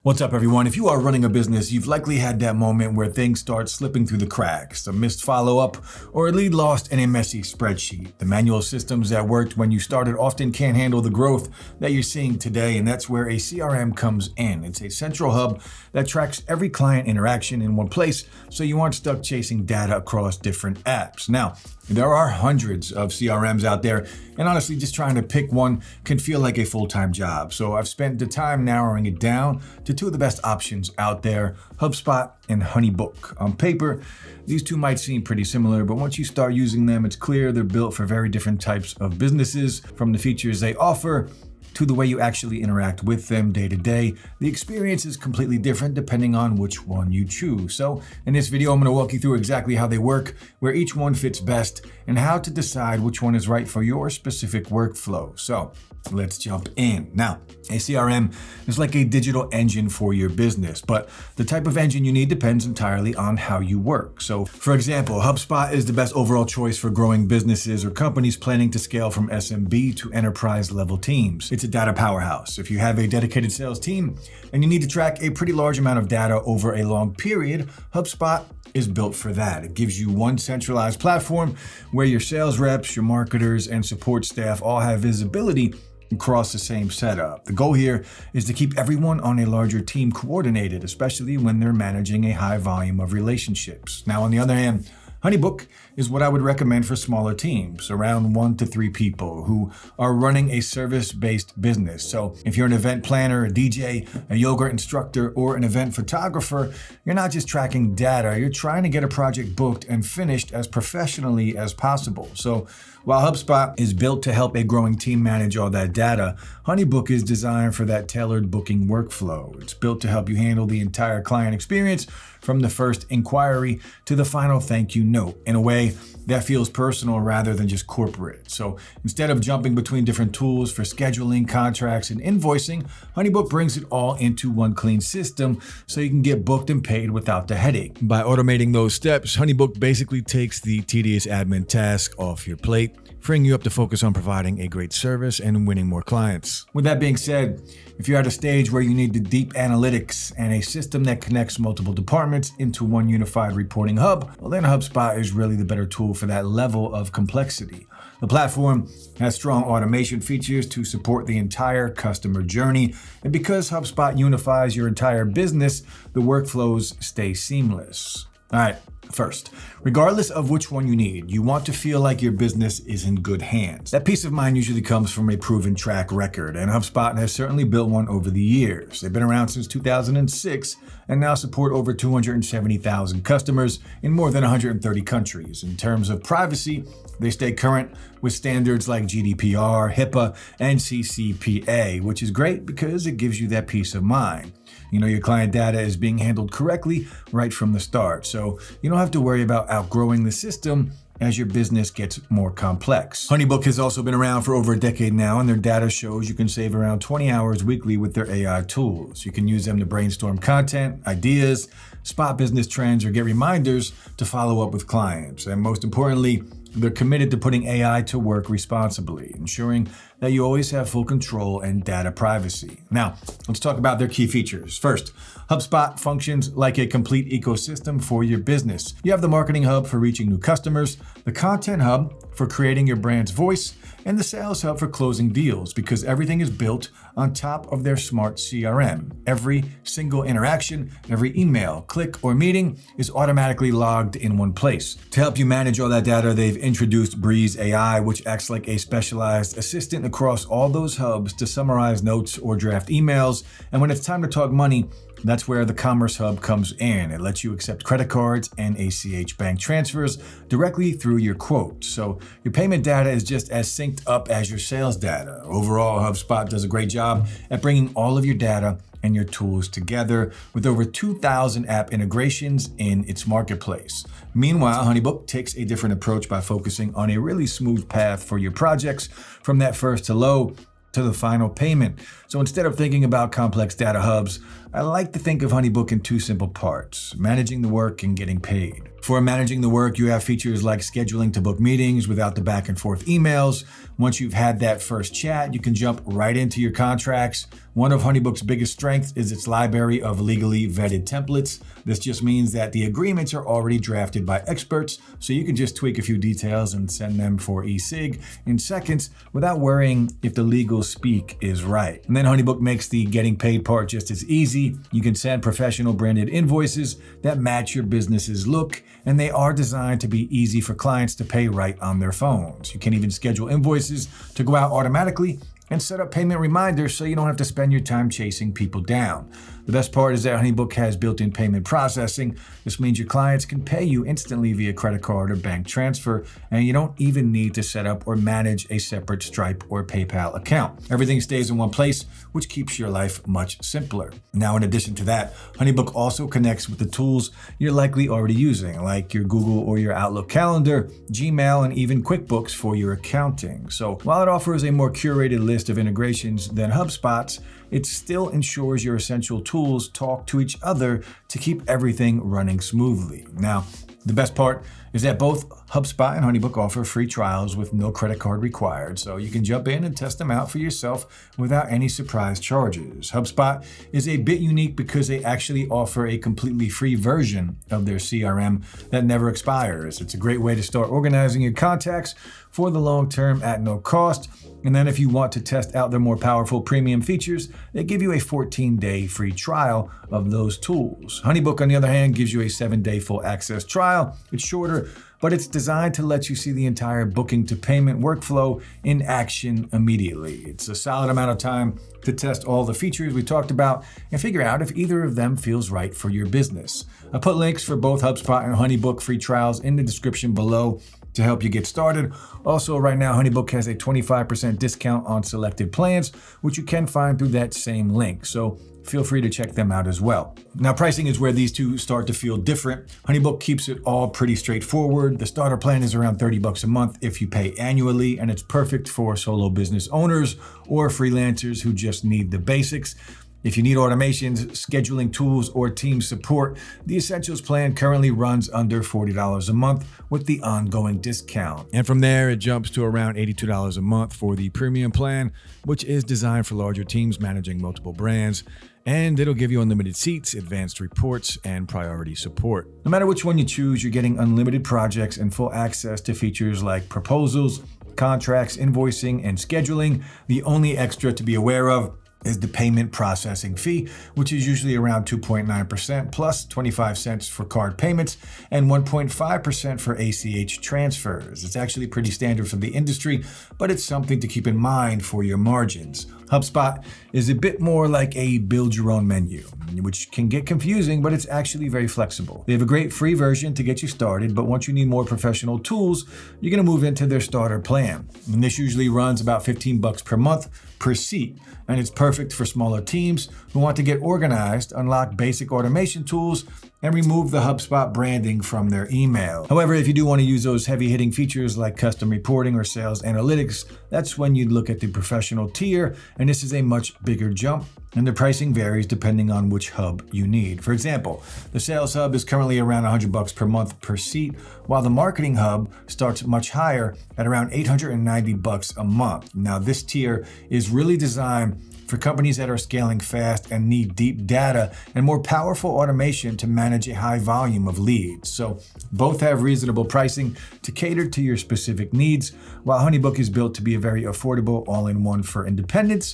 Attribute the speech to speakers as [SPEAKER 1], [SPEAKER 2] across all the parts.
[SPEAKER 1] What's up, everyone? If you are running a business, you've likely had that moment where things start slipping through the cracks, a missed follow-up, or a lead lost in a messy spreadsheet. The manual systems that worked when you started often can't handle the growth that you're seeing today, and that's where a CRM comes in. It's a central hub that tracks every client interaction in one place, so you aren't stuck chasing data across different apps. Now, there are hundreds of CRMs out there, and honestly, just trying to pick one can feel like a full-time job. So I've spent the time narrowing it down to two of the best options out there, HubSpot and Honeybook. On paper, these two might seem pretty similar, but once you start using them, it's clear they're built for very different types of businesses. From the features they offer to the way you actually interact with them day to day, the experience is completely different depending on which one you choose. So in this video, I'm going to walk you through exactly how they work, where each one fits best, and how to decide which one is right for your specific workflow. So let's jump in. Now, a CRM is like a digital engine for your business, but the type of engine you need depends entirely on how you work. So for example, HubSpot is the best overall choice for growing businesses or companies planning to scale from SMB to enterprise level teams. It's a data powerhouse. If you have a dedicated sales team and you need to track a pretty large amount of data over a long period, HubSpot is built for that. It gives you one centralized platform where your sales reps, your marketers, and support staff all have visibility across the same setup. The goal here is to keep everyone on a larger team coordinated, especially when they're managing a high volume of relationships. Now, on the other hand, Honeybook is what I would recommend for smaller teams, around 1 to 3 people who are running a service-based business. So if you're an event planner, a DJ, a yoga instructor, or an event photographer, you're not just tracking data, you're trying to get a project booked and finished as professionally as possible. So while HubSpot is built to help a growing team manage all that data, Honeybook is designed for that tailored booking workflow. It's built to help you handle the entire client experience from the first inquiry to the final thank you note in a way that feels personal rather than just corporate. So instead of jumping between different tools for scheduling, contracts, and invoicing, Honeybook brings it all into one clean system so you can get booked and paid without the headache. By automating those steps, Honeybook basically takes the tedious admin task off your plate, freeing you up to focus on providing a great service and winning more clients. With that being said, if you're at a stage where you need the deep analytics and a system that connects multiple departments into one unified reporting hub, well, then HubSpot is really the better tool for that level of complexity. The platform has strong automation features to support the entire customer journey, and because HubSpot unifies your entire business, the workflows stay seamless. All right. First, regardless of which one you need, you want to feel like your business is in good hands. That peace of mind usually comes from a proven track record, and HubSpot has certainly built one over the years. They've been around since 2006 and now support over 270,000 customers in more than 130 countries. In terms of privacy, they stay current with standards like GDPR, HIPAA, and CCPA, which is great because it gives you that peace of mind. You know your client data is being handled correctly right from the start, so you don't have to worry about outgrowing the system as your business gets more complex. Honeybook has also been around for over a decade now, and their data shows you can save around 20 hours weekly with their AI tools. You can use them to brainstorm content, ideas, spot business trends, or get reminders to follow up with clients. And most importantly, they're committed to putting AI to work responsibly, ensuring that you always have full control and data privacy. Now, let's talk about their key features. First, HubSpot functions like a complete ecosystem for your business. You have the marketing hub for reaching new customers, the content hub for creating your brand's voice, and the sales hub for closing deals, because everything is built on top of their smart CRM. Every single interaction, every email, click, or meeting is automatically logged in one place. To help you manage all that data, they've introduced Breeze AI, which acts like a specialized assistant across all those hubs to summarize notes or draft emails. And when it's time to talk money, that's where the Commerce Hub comes in. It lets you accept credit cards and ACH bank transfers directly through your quote. So your payment data is just as synced up as your sales data. Overall, HubSpot does a great job at bringing all of your data and your tools together with over 2,000 app integrations in its marketplace. Meanwhile, Honeybook takes a different approach by focusing on a really smooth path for your projects from that first hello to the final payment. So instead of thinking about complex data hubs, I like to think of Honeybook in two simple parts: managing the work and getting paid. For managing the work, you have features like scheduling to book meetings without the back and forth emails. Once you've had that first chat, you can jump right into your contracts, One of Honeybook's biggest strengths is its library of legally vetted templates. This just means that the agreements are already drafted by experts, so you can just tweak a few details and send them for e-sig in seconds without worrying if the legal speak is right. And then Honeybook makes the getting paid part just as easy. You can send professional branded invoices that match your business's look, and they are designed to be easy for clients to pay right on their phones. You can even schedule invoices to go out automatically and set up payment reminders so you don't have to spend your time chasing people down. The best part is that Honeybook has built-in payment processing. This means your clients can pay you instantly via credit card or bank transfer, and you don't even need to set up or manage a separate Stripe or PayPal account. Everything stays in one place, which keeps your life much simpler. Now, in addition to that, Honeybook also connects with the tools you're likely already using, like your Google or your Outlook calendar, Gmail, and even QuickBooks for your accounting. So while it offers a more curated list of integrations than HubSpot's, it still ensures your essential tools talk to each other to keep everything running smoothly. Now, the best part is that both HubSpot and Honeybook offer free trials with no credit card required, so you can jump in and test them out for yourself without any surprise charges. HubSpot is a bit unique because they actually offer a completely free version of their CRM that never expires. It's a great way to start organizing your contacts for the long term at no cost. And then if you want to test out their more powerful premium features, they give you a 14-day free trial of those tools. Honeybook, on the other hand, gives you a 7-day full access trial. It's shorter, but it's designed to let you see the entire booking to payment workflow in action immediately. It's a solid amount of time to test all the features we talked about and figure out if either of them feels right for your business. I put links for both HubSpot and Honeybook free trials in the description below to help you get started. Also, right now, Honeybook has a 25% discount on selected plans, which you can find through that same link. So feel free to check them out as well. Now, pricing is where these two start to feel different. Honeybook keeps it all pretty straightforward. The starter plan is around $30 a month if you pay annually, and it's perfect for solo business owners or freelancers who just need the basics. If you need automations, scheduling tools, or team support, the Essentials plan currently runs under $40 a month with the ongoing discount. And from there, it jumps to around $82 a month for the premium plan, which is designed for larger teams managing multiple brands. And it'll give you unlimited seats, advanced reports, and priority support. No matter which one you choose, you're getting unlimited projects and full access to features like proposals, contracts, invoicing, and scheduling. The only extra to be aware of is the payment processing fee, which is usually around 2.9% plus 25 cents for card payments and 1.5% for ACH transfers. It's actually pretty standard for the industry, but it's something to keep in mind for your margins. HubSpot is a bit more like a build your own menu, which can get confusing, but it's actually very flexible. They have a great free version to get you started, but once you need more professional tools, you're going to move into their starter plan. And this usually runs about $15 per month per seat, and it's perfect for smaller teams who want to get organized, unlock basic automation tools, and remove the HubSpot branding from their email. However, if you do want to use those heavy-hitting features like custom reporting or sales analytics, that's when you'd look at the professional tier, and this is a much bigger jump, and the pricing varies depending on which hub you need. For example, the Sales Hub is currently around $100 per month per seat, while the Marketing Hub starts much higher at around $890 a month. Now, this tier is really designed for companies that are scaling fast and need deep data and more powerful automation to manage a high volume of leads. So both have reasonable pricing to cater to your specific needs, while Honeybook is built to be a very affordable all-in-one for independents.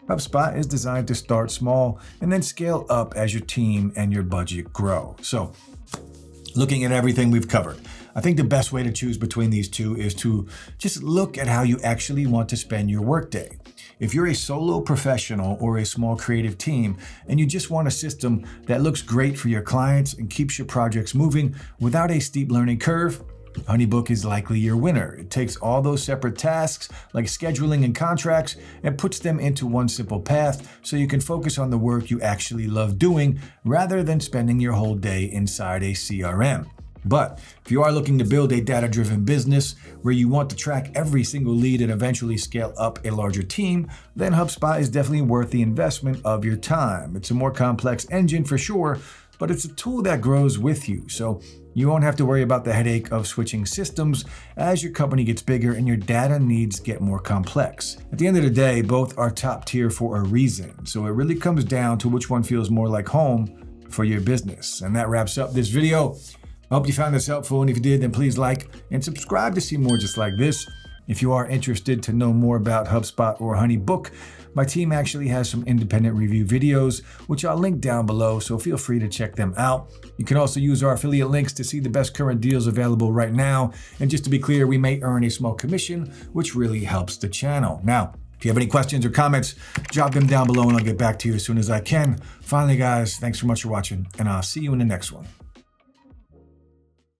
[SPEAKER 1] HubSpot is designed to start small and then scale up as your team and your budget grow. So looking at everything we've covered, I think the best way to choose between these two is to just look at how you actually want to spend your workday. If you're a solo professional or a small creative team and you just want a system that looks great for your clients and keeps your projects moving without a steep learning curve, Honeybook is likely your winner. It takes all those separate tasks like scheduling and contracts and puts them into one simple path so you can focus on the work you actually love doing rather than spending your whole day inside a CRM. But if you are looking to build a data-driven business where you want to track every single lead and eventually scale up a larger team, then HubSpot is definitely worth the investment of your time. It's a more complex engine for sure, but it's a tool that grows with you, so you won't have to worry about the headache of switching systems as your company gets bigger and your data needs get more complex. At the end of the day, both are top tier for a reason, so it really comes down to which one feels more like home for your business. And that wraps up this video. I hope you found this helpful, and if you did, then please like and subscribe to see more just like this. If you are interested to know more about HubSpot or Honeybook, my team actually has some independent review videos, which I'll link down below, so feel free to check them out. You can also use our affiliate links to see the best current deals available right now. And just to be clear, we may earn a small commission, which really helps the channel. Now, if you have any questions or comments, drop them down below and I'll get back to you as soon as I can. Finally, guys, thanks so much for watching, and I'll see you in the next one.